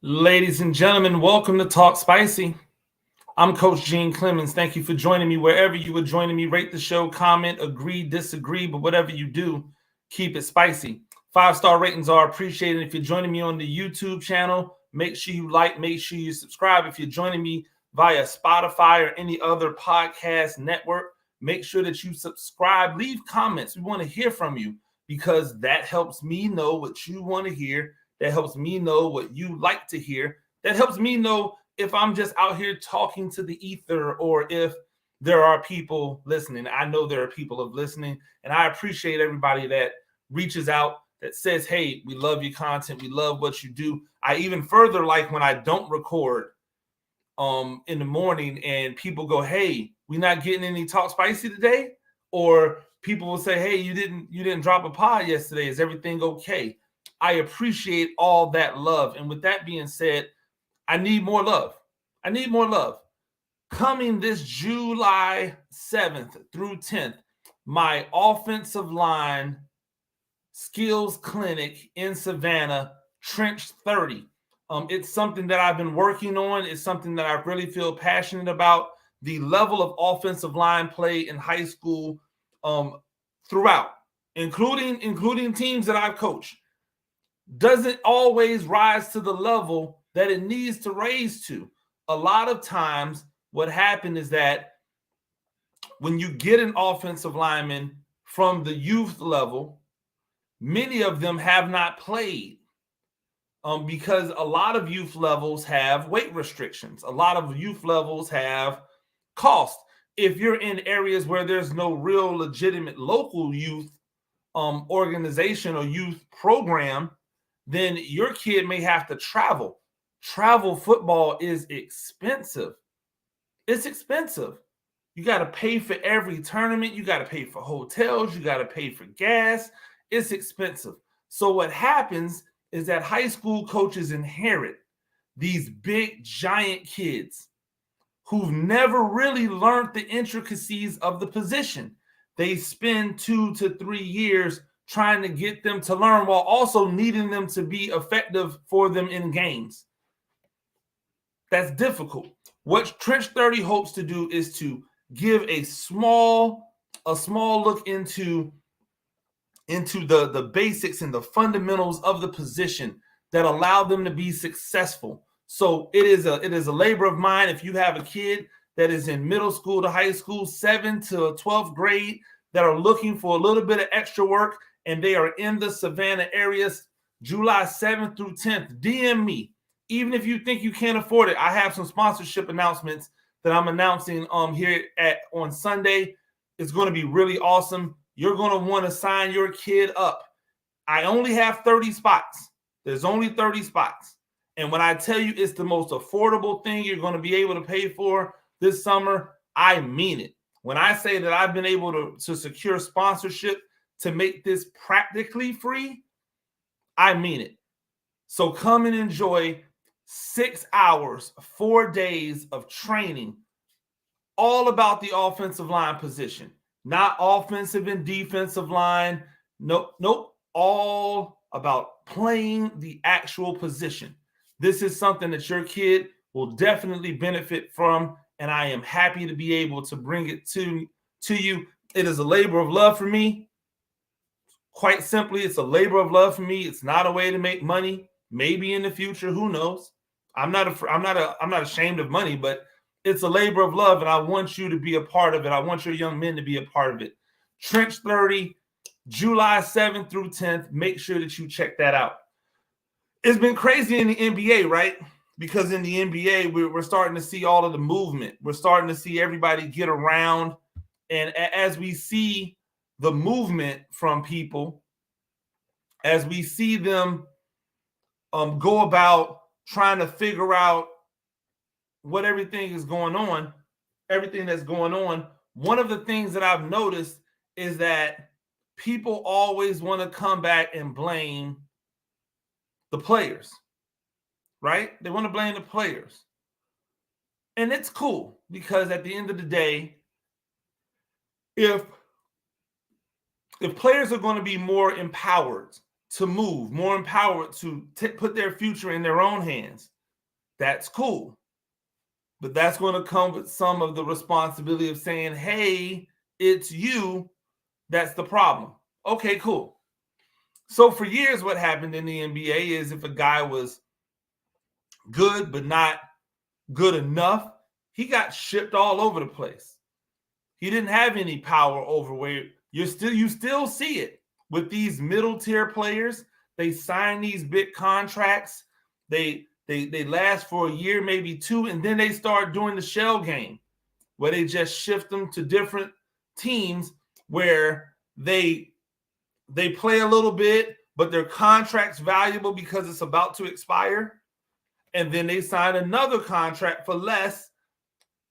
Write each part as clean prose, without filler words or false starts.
Ladies and gentlemen, welcome to Talk Spicy. I'm Coach Gene Clemens. Thank you for joining me wherever you are joining me. Rate the show, comment, agree, disagree, but whatever you do, keep it spicy. 5-star ratings are appreciated. If you're joining me on the YouTube channel, make sure you like, make sure you subscribe. If you're joining me via Spotify or any other podcast network, make sure that you subscribe. Leave comments. We want to hear from you because that helps me know what you want to hear. That helps me know what you like to hear. That helps me know if I'm just out here talking to the ether or if there are people listening. I know there are people listening, and I appreciate everybody that reaches out, that says, hey, we love your content. We love what you do. I even further like when I don't record in the morning and people go, hey, we not getting any Talk Spicy today? Or people will say, hey, you didn't drop a pod yesterday. Is everything okay? I appreciate all that love. And with that being said, I need more love. I need more love. Coming this July 7th through 10th, my offensive line skills clinic in Savannah, Trench 30. It's something that I've been working on. It's something that I really feel passionate about. The level of offensive line play in high school throughout, including teams that I've coached, doesn't always rise to the level that it needs to raise to. A lot of times what happened is that when you get an offensive lineman from the youth level, many of them have not played because a lot of youth levels have weight restrictions. A lot of youth levels have cost. If you're in areas where there's no real legitimate local youth organization or youth program, then your kid may have to travel. Travel football is expensive. It's expensive. You got to pay for every tournament. You got to pay for hotels. You got to pay for gas. It's expensive. So what happens is that high school coaches inherit these big, giant kids who've never really learned the intricacies of the position. They spend 2 to 3 years trying to get them to learn while also needing them to be effective for them in games. That's difficult. What Trench 30 hopes to do is to give a small look into the basics and the fundamentals of the position that allow them to be successful. So it is a labor of mine. If you have a kid that is in middle school to high school, 7th to 12th grade, that are looking for a little bit of extra work, and they are in the Savannah areas, July 7th through 10th, DM me. Even if you think you can't afford it, I have some sponsorship announcements that I'm announcing here on Sunday. It's going to be really awesome. You're going to want to sign your kid up. I only have 30 spots. There's only 30 spots. And when I tell you it's the most affordable thing you're going to be able to pay for this summer, I mean it. When I say that I've been able to secure sponsorship to make this practically free, I mean it. So come and enjoy 6 hours, 4 days of training, all about the offensive line position, not offensive and defensive line. Nope. All about playing the actual position. This is something that your kid will definitely benefit from, and I am happy to be able to bring it to you. It is a labor of love for me. Quite simply, it's a labor of love for me. It's not a way to make money. Maybe in the future, who knows? I'm not ashamed of money, but it's a labor of love, and I want you to be a part of it. I want your young men to be a part of it. Trench 30, July 7th through 10th. Make sure that you check that out. It's been crazy in the NBA, right? Because in the NBA, we're starting to see all of the movement. We're starting to see everybody get around. And as we see the movement from people, as we see them go about trying to figure out what everything that's going on, one of the things that I've noticed is that people always want to come back and blame the players, right? They want to blame the players. And it's cool because at the end of the day, if players are going to be more empowered to move, more empowered to put their future in their own hands. That's cool. But that's going to come with some of the responsibility of saying, hey, it's you that's the problem. Okay, cool. So for years, what happened in the NBA is if a guy was good but not good enough, he got shipped all over the place. He didn't have any power over where you still see it with these middle tier players. They sign these big contracts. They last for a year, maybe two, and then they start doing the shell game where they just shift them to different teams where they play a little bit, but their contract's valuable because it's about to expire. And then they sign another contract for less,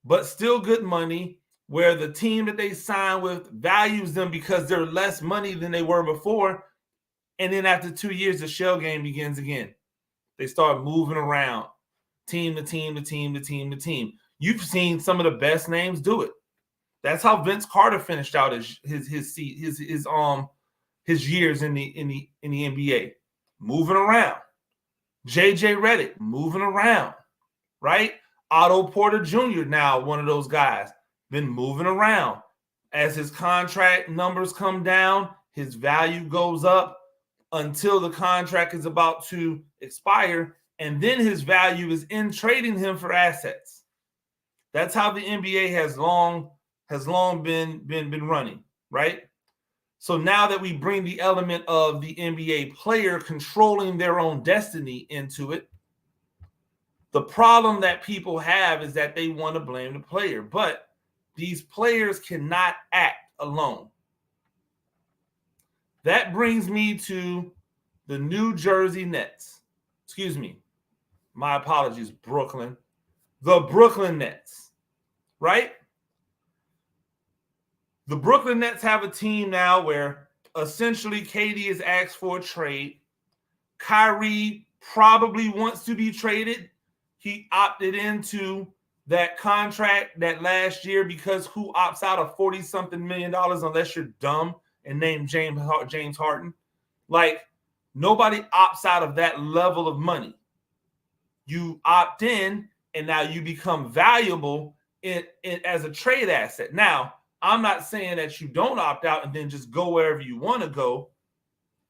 but still good money, where the team that they sign with values them because they're less money than they were before. And then after 2 years, the shell game begins again. They start moving around, team to team to team to team to team. You've seen some of the best names do it. That's how Vince Carter finished out his years in the NBA, moving around. JJ Redick moving around, right? Otto Porter Jr. now one of those guys, been moving around. As his contract numbers come down, his value goes up until the contract is about to expire, and then his value is in trading him for assets. That's how the NBA has long been running, right? So now that we bring the element of the NBA player controlling their own destiny into it, the problem that people have is that they want to blame the player, but these players cannot act alone. That brings me to the New Jersey Nets. Excuse me. My apologies, Brooklyn. The Brooklyn Nets, right? The Brooklyn Nets have a team now where essentially KD is asked for a trade. Kyrie probably wants to be traded. He opted into that contract that last year because who opts out of $40-something million unless you're dumb and named James Harden? Like, nobody opts out of that level of money. You opt in, and now you become valuable as a trade asset. Now, I'm not saying that you don't opt out and then just go wherever you want to go,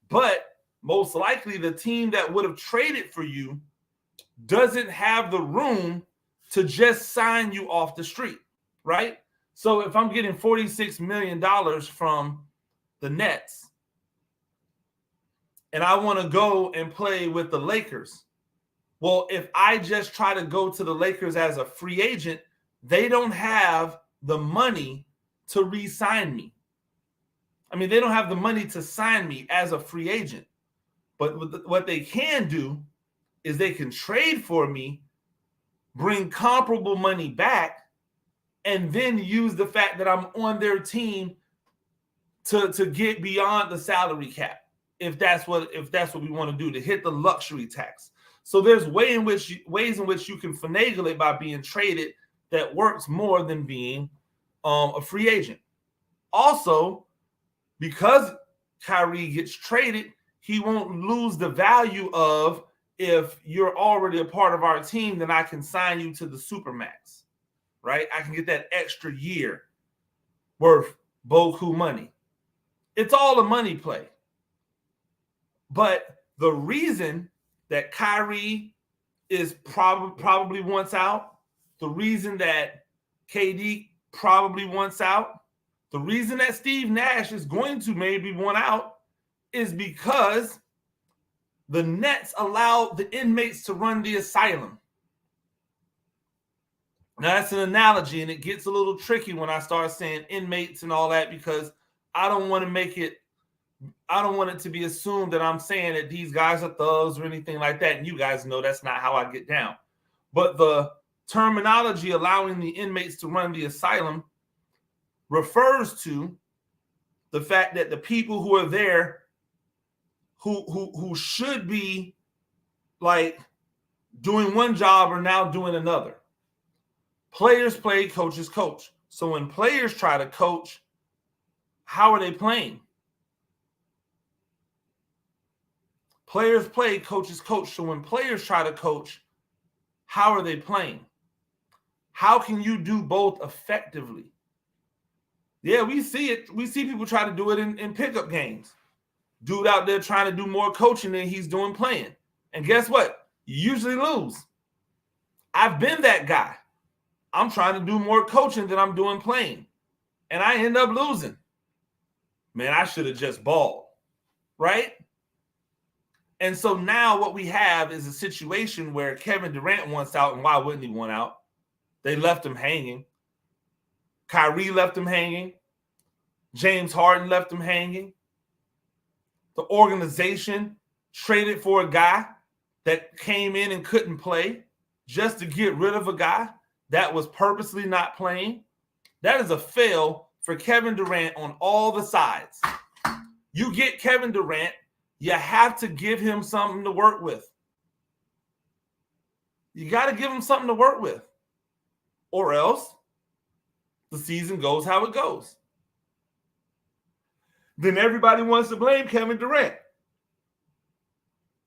but most likely the team that would have traded for you doesn't have the room to just sign you off the street, right? So if I'm getting $46 million from the Nets and I want to go and play with the Lakers, well, if I just try to go to the Lakers as a free agent, they don't have the money to re-sign me. I mean, they don't have the money to sign me as a free agent. But what they can do is they can trade for me, bring comparable money back, and then use the fact that I'm on their team to get beyond the salary cap, if that's what we want to do, to hit the luxury tax. So there's ways in which you can finagle it by being traded that works more than being a free agent. Also, because Kyrie gets traded, he won't lose the value of, if you're already a part of our team, then I can sign you to the Supermax, right? I can get that extra year worth boku money. It's all a money play. But the reason that Kyrie is probably wants out, the reason that KD probably wants out, the reason that Steve Nash is going to maybe want out is because the Nets allowed the inmates to run the asylum. Now, that's an analogy, and it gets a little tricky when I start saying inmates and all that, because I don't want it to be assumed that I'm saying that these guys are thugs or anything like that. And you guys know that's not how I get down. But the terminology allowing the inmates to run the asylum refers to the fact that the people who are there who should be like doing one job are now doing another. Players play, coaches coach. So when players try to coach, how are they playing? Players play, coaches coach. So when players try to coach, how are they playing? How can you do both effectively? Yeah, we see it. We see people try to do it in pickup games. Dude out there trying to do more coaching than he's doing playing. And guess what? You usually lose. I've been that guy. I'm trying to do more coaching than I'm doing playing. And I end up losing. Man, I should have just balled. Right? And so now what we have is a situation where Kevin Durant wants out, and why wouldn't he want out? They left him hanging. Kyrie left him hanging. James Harden left him hanging. The organization traded for a guy that came in and couldn't play just to get rid of a guy that was purposely not playing. That is a fail for Kevin Durant on all the sides. You get Kevin Durant, you have to give him something to work with. You got to give him something to work with. Or else the season goes how it goes. Then everybody wants to blame Kevin Durant.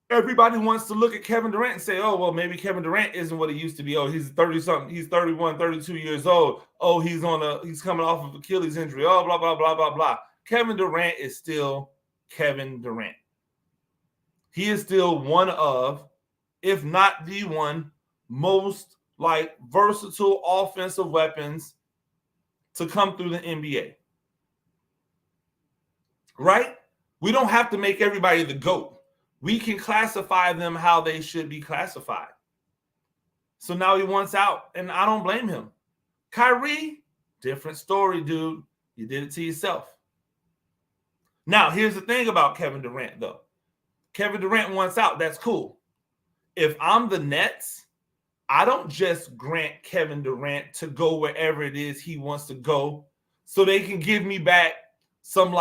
Everybody wants to look at Kevin Durant and say, oh, well, maybe Kevin Durant isn't what he used to be. Oh, he's 30-something. He's 31, 32 years old. Oh, he's coming off of Achilles injury. Oh, blah, blah, blah, blah, blah. Kevin Durant is still Kevin Durant. He is still one of, if not the one, most versatile offensive weapons to come through the NBA. Right? We don't have to make everybody the GOAT. We can classify them how they should be classified. So now he wants out, and I don't blame him. Kyrie, different story, dude. You did it to yourself. Now, here's the thing about Kevin Durant, though. Kevin Durant wants out. That's cool. If I'm the Nets, I don't just grant Kevin Durant to go wherever it is he wants to go so they can give me back some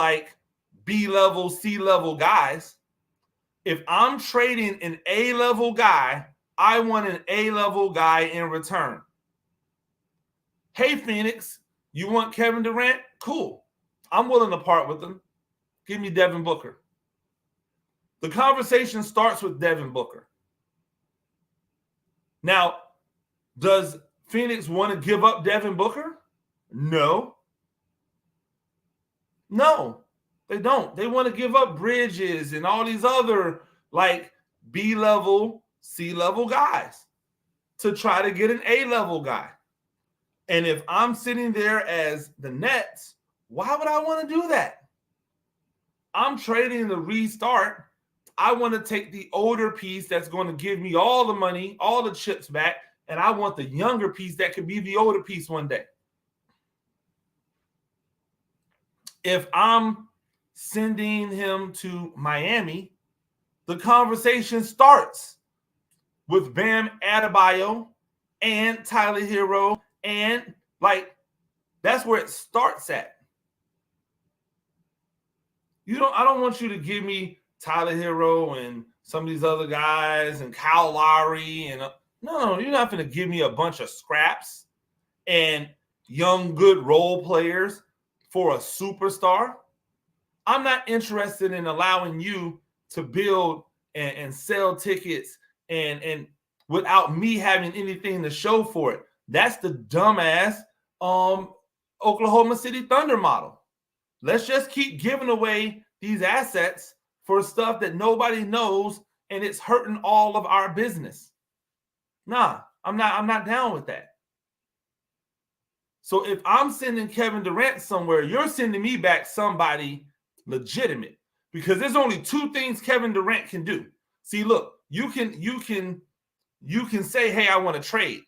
B-level, C-level guys. If I'm trading an A-level guy, I want an A-level guy in return. Hey, Phoenix, you want Kevin Durant? Cool. I'm willing to part with him. Give me Devin Booker. The conversation starts with Devin Booker. Now, does Phoenix want to give up Devin Booker? No. No, they don't. They want to give up Bridges and all these other B-level, C-level guys to try to get an A-level guy. And if I'm sitting there as the Nets, why would I want to do that? I'm trading the restart. I want to take the older piece that's going to give me all the money, all the chips back, and I want the younger piece that could be the older piece one day. If I'm sending him to Miami, the conversation starts with Bam Adebayo and Tyler Hero, and that's where it starts at. I don't want you to give me Tyler Hero and some of these other guys and Kyle Lowry and no, you're not going to give me a bunch of scraps and young good role players for a superstar. I'm not interested in allowing you to build and sell tickets and without me having anything to show for it. That's the dumbass Oklahoma City Thunder model. Let's just keep giving away these assets for stuff that nobody knows, and it's hurting all of our business. Nah, I'm not down with that. So if I'm sending Kevin Durant somewhere, you're sending me back somebody legitimate, because there's only two things Kevin Durant can do. See, look, you can say, hey, I want to trade.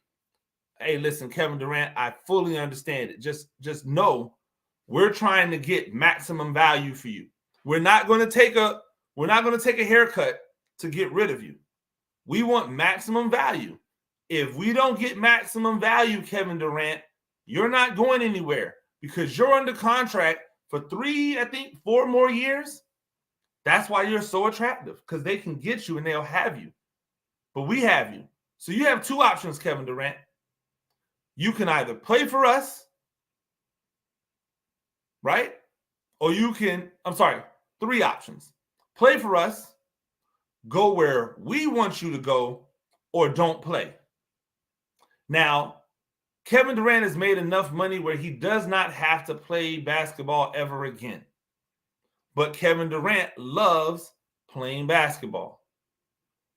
Hey, listen, Kevin Durant, I fully understand it. Just know we're trying to get maximum value for you. We're not going to take a haircut to get rid of you. We want maximum value. If we don't get maximum value, Kevin Durant, you're not going anywhere because you're under contract for 4 more years. That's why you're so attractive, because they can get you and they'll have you. But we have you. So you have two options, Kevin Durant. You can either play for us, right? Or three options. Play for us, go where we want you to go or don't play. Now, Kevin Durant has made enough money where he does not have to play basketball ever again. But Kevin Durant loves playing basketball.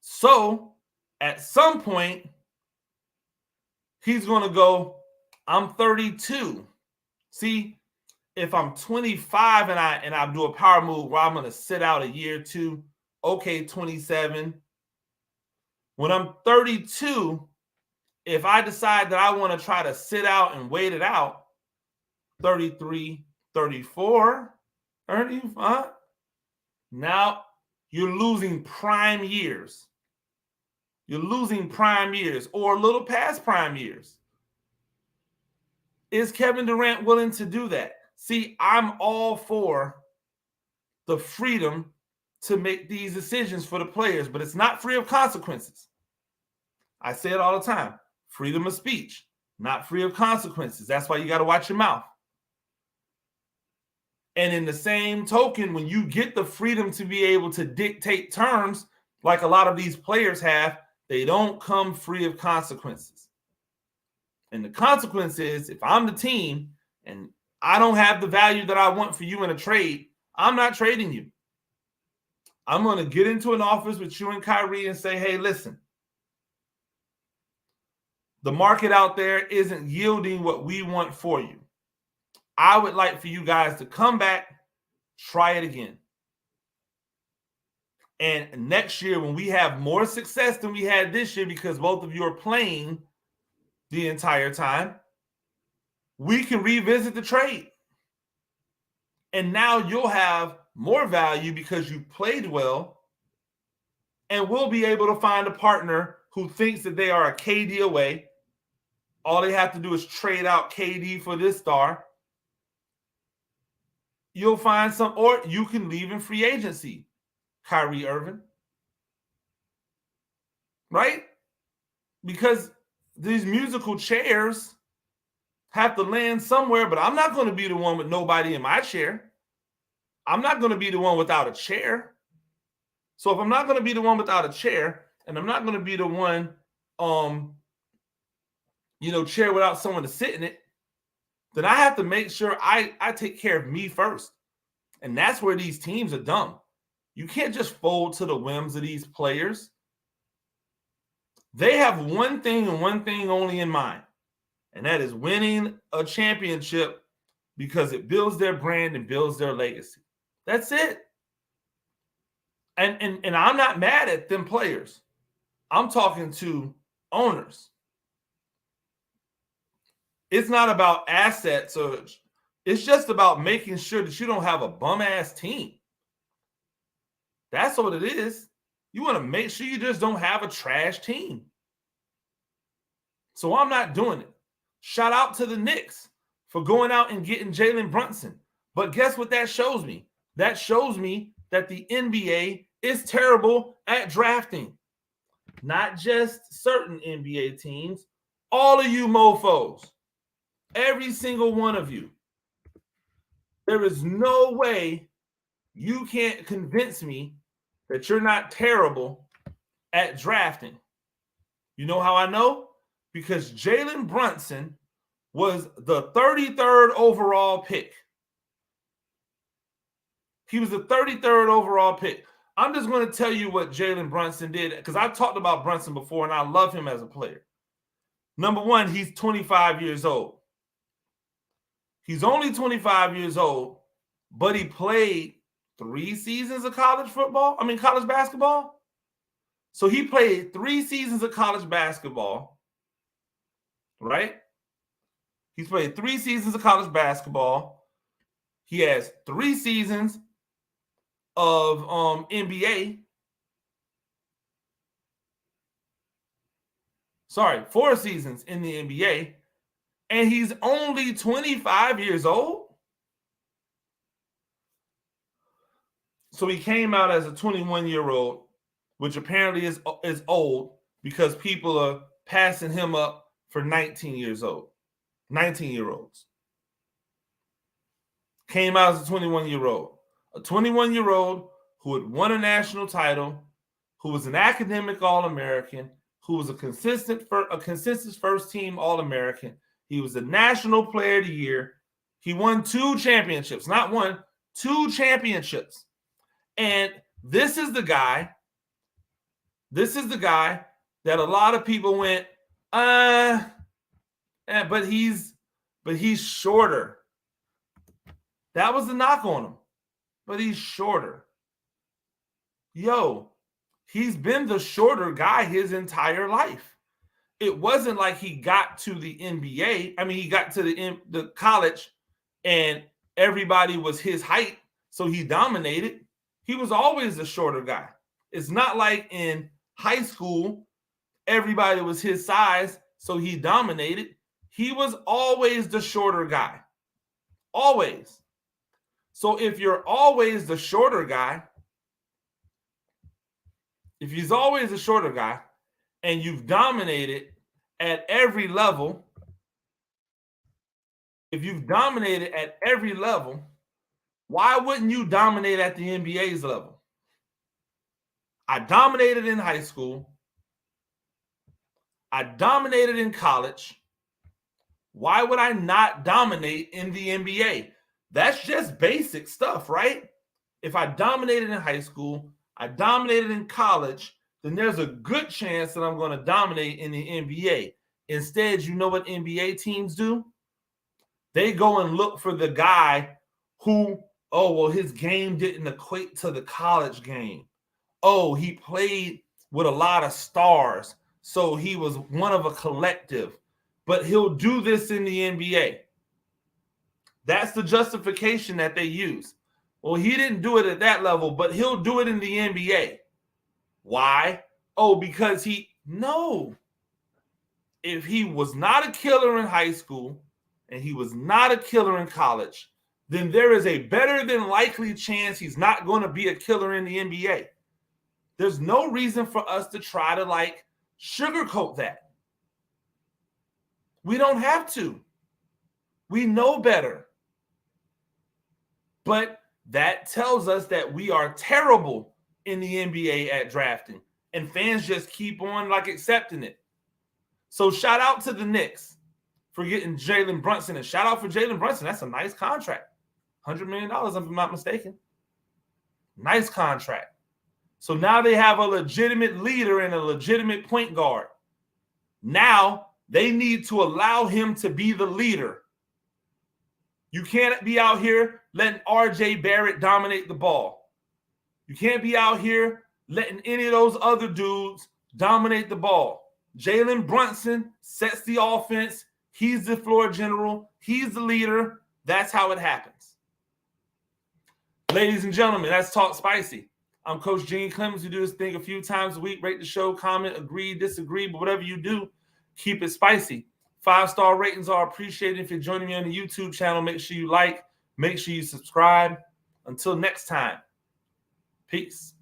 So at some point, he's going to go, I'm 32. See, if I'm 25 and I do a power move where I'm going to sit out a year or two, okay, 27. When I'm 32, if I decide that I want to try to sit out and wait it out, 33, 34, 35, now you're losing prime years. You're losing prime years or a little past prime years. Is Kevin Durant willing to do that? See, I'm all for the freedom to make these decisions for the players, but it's not free of consequences. I say it all the time. Freedom of speech, not free of consequences. That's why you got to watch your mouth. And in the same token, when you get the freedom to be able to dictate terms, like a lot of these players have, they don't come free of consequences. And the consequence is, if I'm the team and I don't have the value that I want for you in a trade, I'm not trading you. I'm going to get into an office with you and Kyrie and say, hey, listen, the market out there isn't yielding what we want for you. I would like for you guys to come back, try it again. And next year, when we have more success than we had this year, because both of you are playing the entire time, we can revisit the trade. And now you'll have more value because you played well, and we'll be able to find a partner who thinks that they are a KD away. All they have to do is trade out KD for this star. You'll find some, or you can leave in free agency, Kyrie Irving. Right? Because these musical chairs have to land somewhere, but I'm not going to be the one with nobody in my chair. I'm not going to be the one without a chair. So if I'm not going to be the one without a chair, and I'm not going to be the one, chair without someone to sit in it, then I have to make sure I take care of me first. And that's where these teams are dumb. You can't just fold to the whims of these players. They have one thing and one thing only in mind, and that is winning a championship because it builds their brand and builds their legacy. That's it. And I'm not mad at them players. I'm talking to owners. It's not about assets, or it's just about making sure that you don't have a bum-ass team. That's what it is. You want to make sure you just don't have a trash team. So I'm not doing it. Shout out to the Knicks for going out and getting Jalen Brunson. But guess what that shows me? That shows me that the NBA is terrible at drafting. Not just certain NBA teams, all of you mofos. Every single one of you. There is no way you can't convince me that you're not terrible at drafting. You know how I know? Because Jalen Brunson was the 33rd overall pick. He was the 33rd overall pick. I'm just going to tell you what Jalen Brunson did, because I've talked about Brunson before, and I love him as a player. Number one, he's 25 years old. He's only 25 years old, but he played 3 seasons of college basketball. So he played 3 seasons of college basketball, right? He's played 3 seasons of college basketball. He has 3 seasons of NBA. Sorry, 4 seasons in the NBA. And he's only 25 years old. So he came out as a 21-year-old, which apparently is old because people are passing him up for 19-year-olds. Came out as a 21-year-old. A 21-year-old who had won a national title, who was an academic All-American, who was a consensus first-team All-American. He was a National Player of the Year. He won 2 championships, not one, 2 championships. And this is the guy that a lot of people went, but he's shorter. That was the knock on him. But he's shorter. Yo, he's been the shorter guy his entire life. It wasn't like he got to the NBA. I mean, he got to the college and everybody was his height, so he dominated. He was always the shorter guy. It's not like in high school, everybody was his size, so he dominated. He was always the shorter guy. Always. So if you're always the shorter guy, if he's always the shorter guy and you've dominated at every level, why wouldn't you dominate at the NBA's level? I dominated in high school. I dominated in college. Why would I not dominate in the NBA? That's just basic stuff, right? If I dominated in high school, I dominated in college, then there's a good chance that I'm going to dominate in the NBA. Instead, you know what NBA teams do? They go and look for the guy who, his game didn't equate to the college game. Oh, he played with a lot of stars, so he was one of a collective. But he'll do this in the NBA. That's the justification that they use. Well, he didn't do it at that level, but he'll do it in the NBA. Why? Because no. If he was not a killer in high school and he was not a killer in college, then there is a better than likely chance he's not going to be a killer in the NBA. There's no reason for us to try to sugarcoat that. We don't have to. We know better. But that tells us that we are terrible in the NBA at drafting. And fans just keep on accepting it. So shout out to the Knicks for getting Jalen Brunson. And shout out for Jalen Brunson. That's a nice contract. $100 million, if I'm not mistaken. Nice contract. So now they have a legitimate leader and a legitimate point guard. Now they need to allow him to be the leader. You can't be out here letting RJ Barrett dominate the ball. You can't be out here letting any of those other dudes dominate the ball. Jalen Brunson sets the offense. He's the floor general. He's the leader. That's how it happens. Ladies and gentlemen, that's Talk Spicy. I'm Coach Gene Clemens. We do this thing a few times a week. Rate the show, comment, agree, disagree, but whatever you do, keep it spicy. 5-star ratings are appreciated. If you're joining me on the YouTube channel, make sure you like, make sure you subscribe. Until next time, peace.